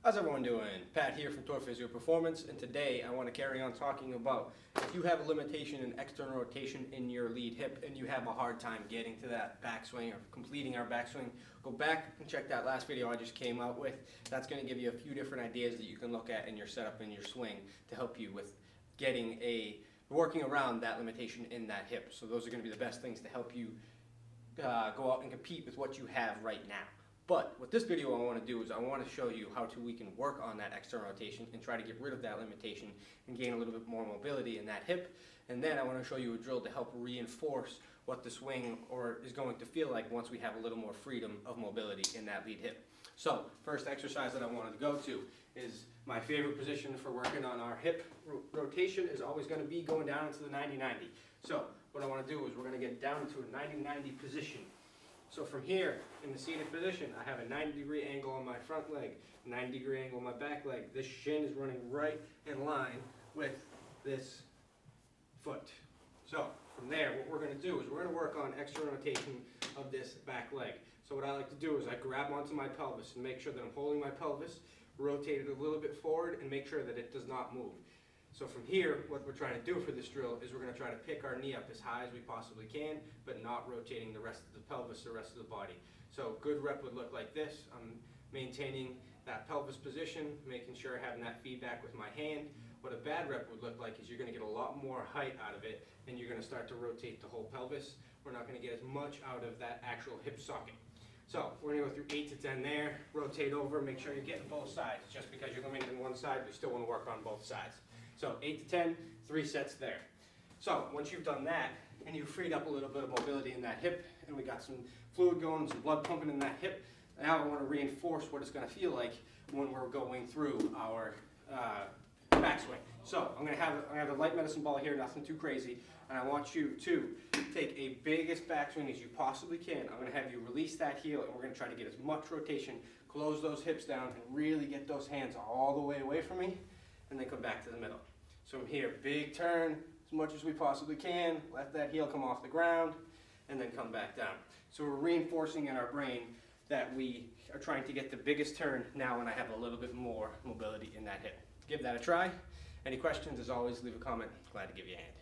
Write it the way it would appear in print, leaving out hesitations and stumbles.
How's everyone doing? Pat here from Tour Physio Performance, and today I want to carry on talking about if you have a limitation in external rotation in your lead hip and you have a hard time getting to that backswing or completing our backswing, go back and check that last video I just came out with. That's going to give you a few different ideas that you can look at in your setup and your swing to help you with working around that limitation in that hip. So those are going to be the best things to help you go out and compete with what you have right now. But what this video I want to do is I want to show you how we can work on that external rotation and try to get rid of that limitation and gain a little bit more mobility in that hip. And then I want to show you a drill to help reinforce what the swing is going to feel like once we have a little more freedom of mobility in that lead hip. So first exercise that I wanted to go to is my favorite position for working on our hip rotation is always going to be going down into the 90-90. So what I want to do is we're going to get down into a 90-90 position. So from here, in the seated position, I have a 90-degree angle on my front leg, 90-degree angle on my back leg. This shin is running right in line with this foot. So from there, what we're going to do is we're going to work on external rotation of this back leg. So what I like to do is I grab onto my pelvis and make sure that I'm holding my pelvis, rotate it a little bit forward, and make sure that it does not move. So from here, what we're trying to do for this drill is we're going to try to pick our knee up as high as we possibly can, but not rotating the rest of the pelvis, the rest of the body. So a good rep would look like this. I'm maintaining that pelvis position, making sure I'm having that feedback with my hand. What a bad rep would look like is you're going to get a lot more height out of it, and you're going to start to rotate the whole pelvis. We're not going to get as much out of that actual hip socket. So we're going to go through 8 to 10 there, rotate over, make sure you're getting both sides. Just because you're limited in one side, we still want to work on both sides. So 8 to 10, 3 sets there. So once you've done that, and you've freed up a little bit of mobility in that hip, and we got some fluid going, some blood pumping in that hip, now I want to reinforce what it's going to feel like when we're going through our backswing. So I have a light medicine ball here, nothing too crazy, and I want you to take a biggest backswing as you possibly can. I'm going to have you release that heel, and we're going to try to get as much rotation, close those hips down, and really get those hands all the way away from me, and then come back to the middle. So from here, big turn, as much as we possibly can, let that heel come off the ground, and then come back down. So we're reinforcing in our brain that we are trying to get the biggest turn now when I have a little bit more mobility in that hip. Give that a try. Any questions, as always, leave a comment. Glad to give you a hand.